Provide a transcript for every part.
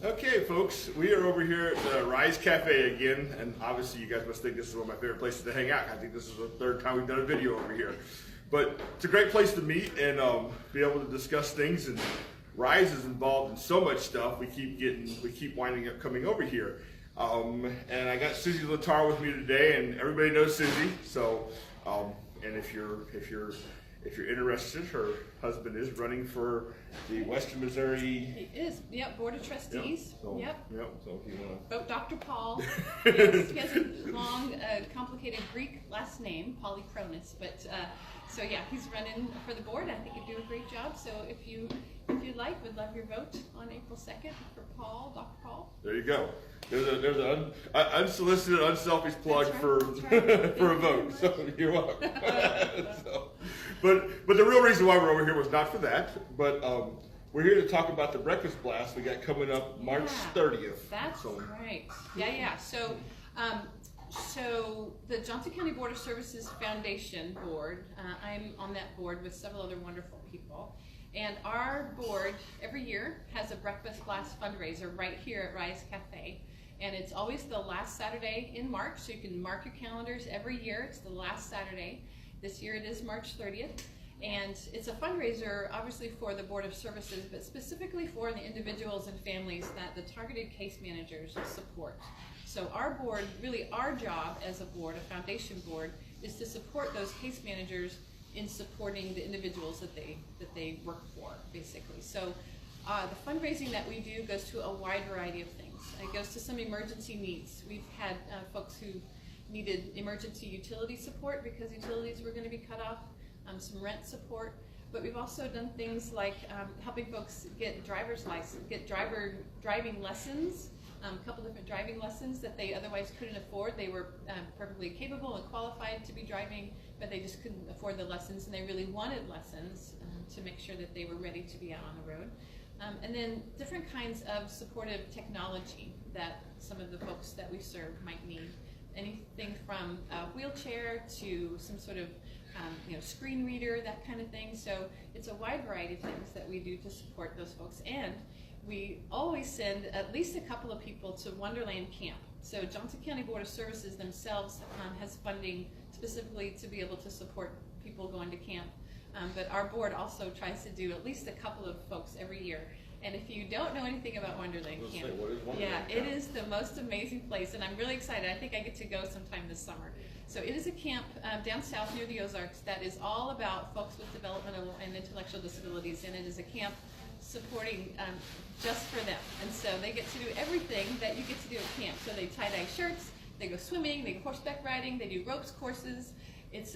Okay, folks, we are over here at the Rise Cafe again, and obviously you guys must think this is one of my favorite places to hang out. I think this is the third time we've done a video over here. But it's a great place to meet and be able to discuss things, and Rise is involved in so much stuff, we keep winding up coming over here. And I got Susie Latar with me today, and everybody knows Susie, so, and if you're interested, her husband is running for the Western Missouri. He is, yep, Board of Trustees. Yep. So, Yep. So if you want Vote Dr. Paul. Yes, he has a long, complicated Greek last name, Polychronis. But so yeah, he's running for the board. I think he'd do a great job. So if you'd like, we'd love your vote on April 2nd for Paul, Dr. Paul. There you go. There's an unsolicited, unselfish plug That's for right. That's right. for a vote. So you're welcome. But the real reason why we're over here was not for that, but we're here to talk about the Breakfast Blast we got coming up March 30th. That's right. Yeah. So the Johnson County Board of Services Foundation Board, I'm on that board with several other wonderful people. And our board every year has a Breakfast Blast fundraiser right here at Rise Cafe. And it's always the last Saturday in March, so you can mark your calendars every year. It's the last Saturday. This year it is March 30th. And it's a fundraiser, obviously, for the Board of Services, but specifically for the individuals and families that the targeted case managers support. So our board, really our job as a board, a foundation board, is to support those case managers in supporting the individuals that they work for, basically. So the fundraising that we do goes to a wide variety of things. It goes to some emergency needs. We've had folks who needed emergency utility support because utilities were going to be cut off, some rent support, but we've also done things like helping folks get driver's license, get driving lessons, a couple different driving lessons that they otherwise couldn't afford. They were perfectly capable and qualified to be driving, but they just couldn't afford the lessons, and they really wanted lessons to make sure that they were ready to be out on the road. And then different kinds of supportive technology that some of the folks that we serve might need. Anything from a wheelchair to some sort of screen reader, that kind of thing. So it's a wide variety of things that we do to support those folks. And we always send at least a couple of people to Wonderland Camp. So Johnson County Board of Services themselves has funding specifically to be able to support people going to camp. But our board also tries to do at least a couple of folks every year. And if you don't know anything about Wonderland Camp, it is the most amazing place, and I'm really excited. I think I get to go sometime this summer. So it is a camp down south near the Ozarks that is all about folks with developmental and intellectual disabilities, and it is a camp supporting just for them. And so they get to do everything that you get to do at camp. So they tie-dye shirts, they go swimming, they go horseback riding, they do ropes courses. It's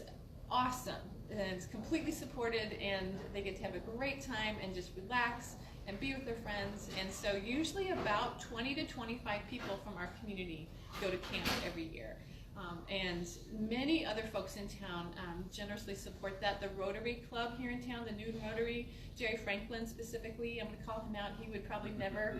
awesome, and it's completely supported, and they get to have a great time and just relax and be with their friends. And so usually about 20 to 25 people from our community go to camp every year. And many other folks in town generously support that. The Rotary Club here in town, the Newton Rotary, Jerry Franklin specifically, I'm going to call him out. He would probably never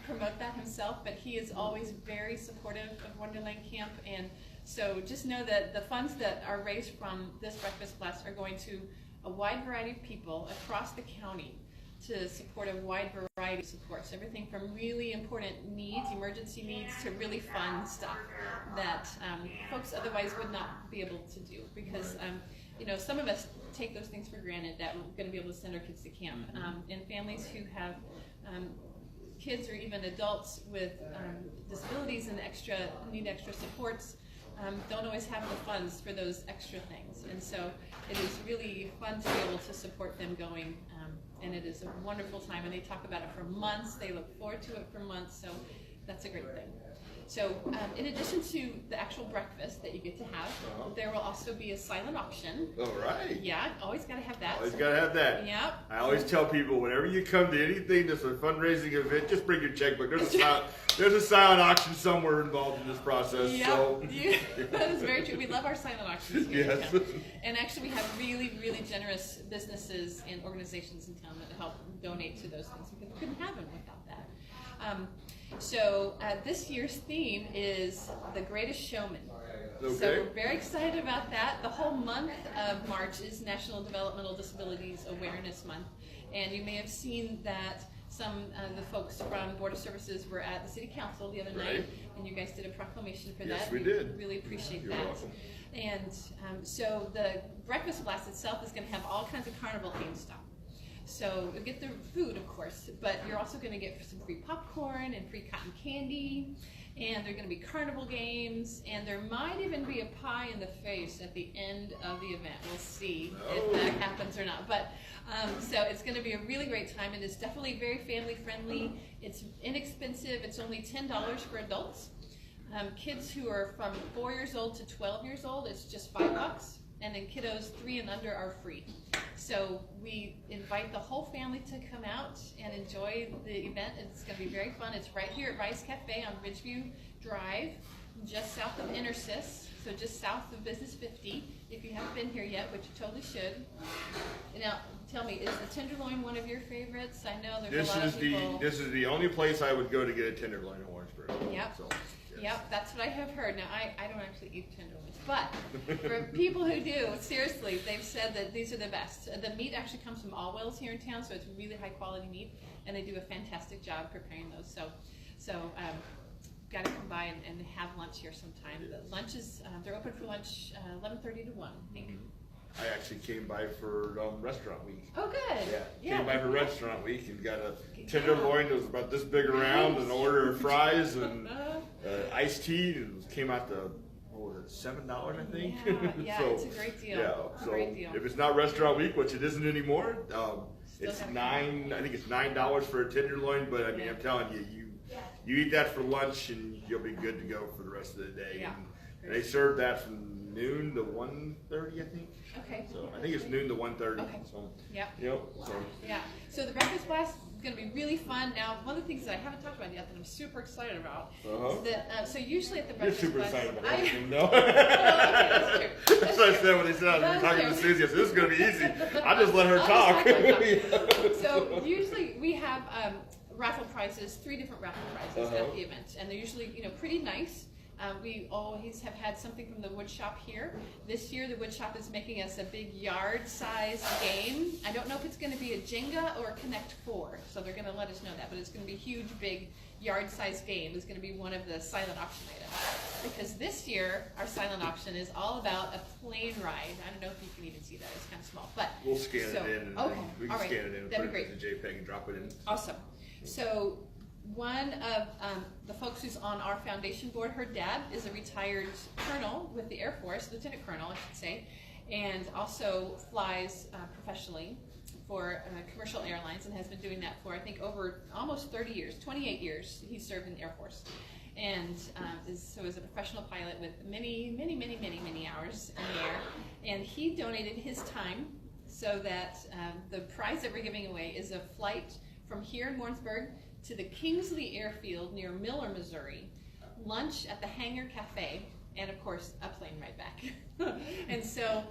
promote that himself, but he is always very supportive of Wonderland Camp. And so just know that the funds that are raised from this Breakfast Blast are going to a wide variety of people across the county to support a wide variety of supports, everything from really important needs, emergency needs, to really fun stuff that folks otherwise would not be able to do, because some of us take those things for granted, that we're going to be able to send our kids to camp. And families who have kids or even adults with disabilities and need extra supports don't always have the funds for those extra things. And so it is really fun to be able to support them going, and it is a wonderful time. And they talk about it for months. They look forward to it for months, so that's a great thing. So in addition to the actual breakfast that you get to have, there will also be a silent auction. All right. Yeah, always got to have that. Always got to have that. Yep. I always tell people, whenever you come to anything that's a fundraising event, just bring your checkbook. There's a silent auction somewhere involved in this process. Yep. So. That is very true. We love our silent auctions here Yes. in town. And actually we have really, really generous businesses and organizations in town that help donate to those things, because we couldn't have them without that. So this year's theme is The Greatest Showman. Okay. So we're very excited about that. The whole month of March is National Developmental Disabilities Awareness Month. And you may have seen that some of the folks from Board of Services were at the City Council the other Right. night, and you guys did a proclamation for Yes, that. we did. Really appreciate You're that. welcome. And so the Breakfast Blast itself is going to have all kinds of carnival themed stuff. So you'll get the food, of course, but you're also going to get some free popcorn and free cotton candy, and there are going to be carnival games, and there might even be a pie in the face at the end of the event. We'll see if that happens or not. But so it's going to be a really great time, and it's definitely very family friendly. It's inexpensive. It's only $10 for adults. Kids who are from 4 years old to 12 years old, it's just $5. And then kiddos 3 and under are free. So we invite the whole family to come out and enjoy the event. It's going to be very fun. It's right here at Rise Cafe on Ridgeview Drive, just south of Intersis, so just south of Business 50. If you haven't been here yet, which you totally should. Now, tell me, is the tenderloin one of your favorites? I know there's a lot of people. This is the only place I would go to get a tenderloin in Orangeburg. Yep. So, yes. Yep, that's what I have heard. Now, I don't actually eat tenderloins, but for people who do, seriously, they've said that these are the best. The meat actually comes from Allwell's here in town, so it's really high quality meat, and they do a fantastic job preparing those. So got to come by and have lunch here sometime. The lunch is, they're open for lunch 11:30 to 1, I think. I actually came by for restaurant week. Oh, good. Yeah, came by for restaurant week and got a tenderloin that was about this big around, and an order of fries and iced tea. And came out to $7, I think. Yeah, So, it's a great deal. Yeah, so Great deal. if it's not restaurant week, which it isn't anymore, it's gotta I think it's $9 for a tenderloin. But I mean, I'm telling you, you eat that for lunch and you'll be good to go for the rest of the day. Yeah. And they serve that from noon to 1:30, I think. Okay. So I think it's noon to 1:30. Okay. So, Yep. so Yeah. So the Breakfast Blast is going to be really fun. Now, one of the things that I haven't talked about yet that I'm super excited about is that, so usually at the you're Breakfast super Blast, excited about I- everything, no? That's true. That's what I said when they said I was That's talking to true. Susie. I said, this is going to be easy. I just let her I'll talk. just talk. So usually we have raffle prizes, 3 different raffle prizes at the event, and they're usually pretty nice. We always have had something from the wood shop here. This year the wood shop is making us a big yard size game. I don't know if it's going to be a Jenga or a Connect 4, so they're going to let us know that, but it's going to be a huge big yard size game. It's going to be one of the silent auction items. Because this year our silent auction is all about a plane ride. I don't know if you can even see that, it's kind of small, but We'll scan it in. And okay, we can all right, scan it in and that'd put be it great. in the JPEG and drop it in. Awesome. So one of the folks who's on our foundation board, her dad is a retired colonel with the Air Force, lieutenant colonel, I should say, and also flies professionally for commercial airlines and has been doing that for, I think, over almost 30 years, 28 years he's served in the Air Force. And is a professional pilot with many hours in the air. And he donated his time so that the prize that we're giving away is a flight from here in Warrensburg to the Kingsley Airfield near Miller, Missouri, lunch at the Hangar Cafe, and of course a plane ride back. And so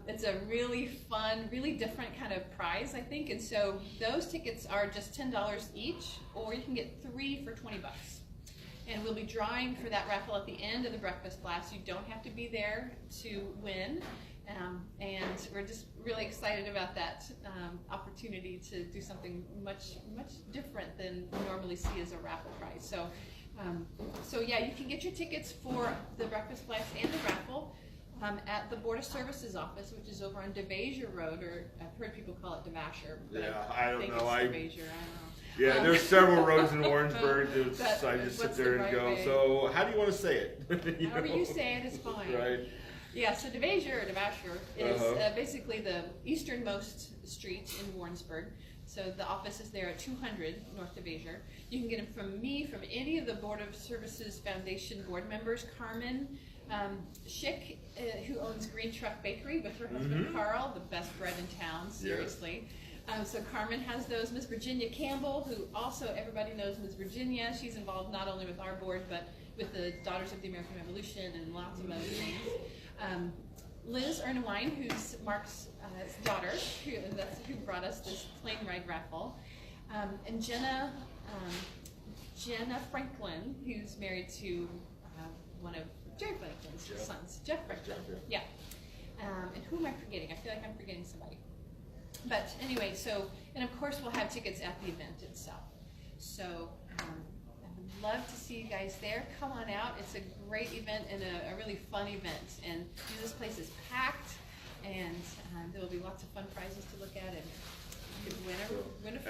it's a really fun, really different kind of prize, I think. And so those tickets are just $10 each, or you can get 3 for $20. And we'll be drawing for that raffle at the end of the Breakfast Blast. You don't have to be there to win. And we're just really excited about that opportunity to do something much different than we normally see as a raffle prize. So yeah, you can get your tickets for the Breakfast Blast and the raffle at the Board of Services office, which is over on DeVasure Road, or I've heard people call it DeVasher. But Yeah, I don't think know. It's DeVasure, I don't know. Yeah, there's several roads in Warrensburg. But I just sit what's there the and go, right way? so how do you want to say it? However you say it is fine. Right. Yeah, so DeVasure, or DeVasher, is basically the easternmost street in Warrensburg. So the office is there at 200 North DeVasure. You can get them from me, from any of the Board of Services Foundation board members. Carmen Schick, who owns Green Truck Bakery with her husband Carl, the best bread in town, seriously. So Carmen has those. Miss Virginia Campbell, who also everybody knows Miss Virginia. She's involved not only with our board, but with the Daughters of the American Revolution and lots of other things. Liz Ernewine, who's Mark's daughter, who brought us this plane ride raffle. And Jenna Franklin, who's married to one of Jerry Franklin's sons, Jeff Franklin. Yeah. And who am I forgetting? I feel like I'm forgetting somebody. But anyway, so, and of course we'll have tickets at the event itself. So I would love to see you guys there. Come on out. It's a great event and a really fun event. And this place is packed, and there will be lots of fun prizes to look at, and you can win a prize.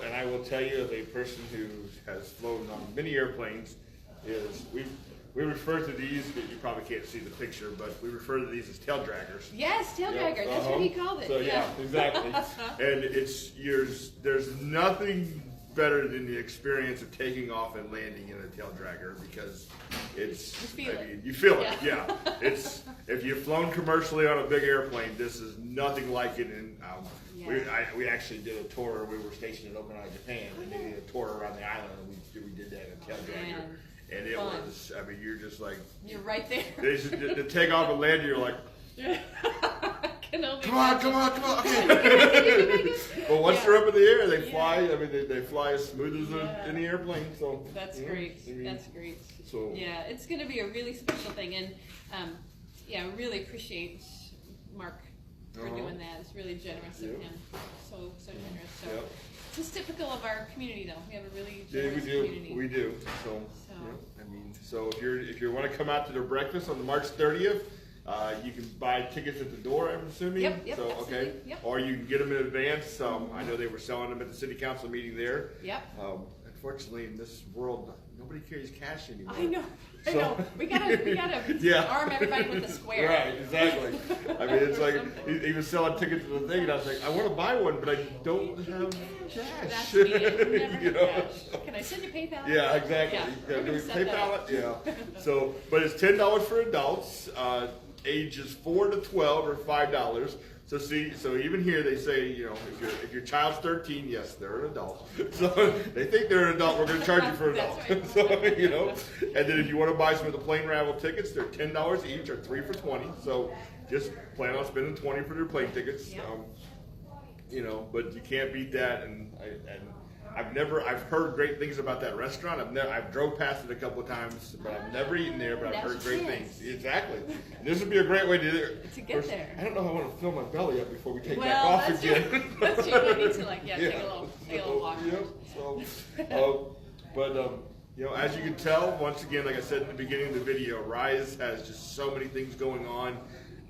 And I will tell you, as a person who has flown on many airplanes, is we refer to these, you probably can't see the picture, but we refer to these as tail draggers. Yes, tail dragger. That's what he called it. So yeah, exactly. And there's nothing better than the experience of taking off and landing in a tail dragger, because it's, you feel it, yeah. It's, if you've flown commercially on a big airplane, this is nothing like it. And we actually did a tour. We were stationed in Okinawa, Japan, and they did a tour around the island, and we did that in a tail dragger. And it was, I mean, you're just like, you're right there. To take off and land, you're like, come on, okay. But once they're up in the air, they fly. I mean, they fly as smooth as any airplane. So that's great. I mean, that's great. So yeah, it's going to be a really special thing, and I really appreciate Mark for doing that. It's really generous of him. So generous. So it's just typical of our community, though. We have a really generous community. We do. So I mean, so if you want to come out to their breakfast on the March 30th. You can buy tickets at the door, I'm assuming. Yep, so, okay. Yep. Or you can get them in advance. I know they were selling them at the city council meeting there. Yep. Unfortunately, in this world, nobody carries cash anymore. I know. We gotta arm everybody with a square. Right, exactly. I mean, it's like he was selling tickets to the thing, and I was like, I want to buy one, but I don't have cash. That's me. I never have cash. Can I send you PayPal? Yeah, exactly. Yeah. Do we PayPal it? Yeah. So, but it's $10 for adults. Ages 4 to 12 or $5. So even here they say, if your child's 13, yes, they're an adult. So they think they're an adult, we're going to charge you for an adult. Right. So and then if you want to buy some of the plane travel tickets, they're $10 each or 3 for $20. So just plan on spending $20 for their plane tickets. Yep. But you can't beat that. And I've heard great things about that restaurant. I've drove past it a couple of times, but I've never eaten there, but I've heard great things. Exactly. And this would be a great way to get there. I don't know how I want to fill my belly up before we take back off again. That's true. I need to take a little walk. As you can tell, once again, like I said in the beginning of the video, Rise has just so many things going on.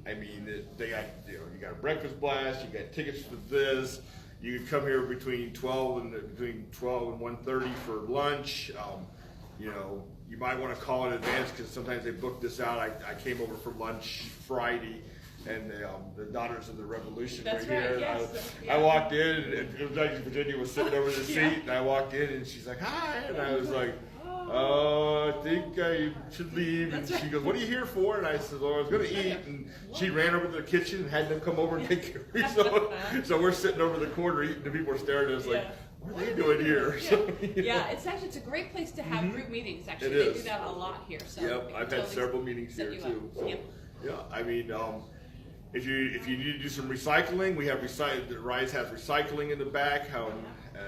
I mean, they got, you got a breakfast blast, you got tickets for this. You can come here between 12 and 1:30 for lunch. You might want to call in advance because sometimes they book this out. I came over for lunch Friday, and the Daughters of the Revolution That's were here. Yes. I walked in, and it was like Virginia was sitting over the seat, and I walked in, and she's like, "Hi," and I was like, I think I should leave. And she goes, what are you here for? And I said, well, I was going to eat. And she ran over to the kitchen and had them come over and take care of me. So we're sitting over the corner eating. The people are staring at us like, what are they doing here? It's a great place to have group meetings, actually. They do that a lot here. So I've had several meetings here too. So, I mean, if you need to do some recycling, we have Rise has recycling in the back.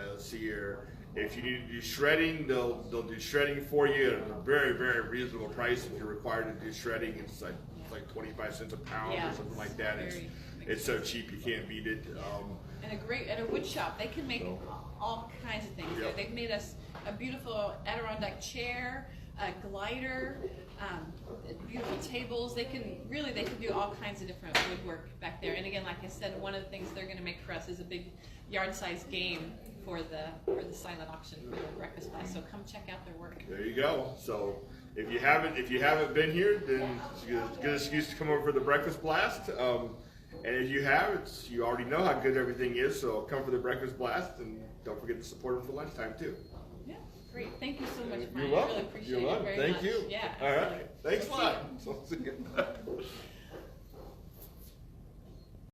Let's see here. If you need to do shredding, they'll do shredding for you at a very, very reasonable price. If you're required to do shredding, it's like 25 cents a pound or something like that. It's so cheap you can't beat it. And a wood shop, they can make all kinds of things. They've made us a beautiful Adirondack chair, a glider, beautiful tables. They can do all kinds of different woodwork back there. And again, like I said, one of the things they're going to make for us is a big yard-sized game for the silent auction for the breakfast class. So come check out their work. There you go. So if you haven't been here, then it's a good excuse to come over for the breakfast blast. And if you have, you already know how good everything is. So come for the breakfast blast, and don't forget to support them for lunchtime too. Yeah, great. Thank you so much, Brian. You're welcome. I really appreciate it very much. Thank you. Yeah. All right. Thanks a lot. So, see you.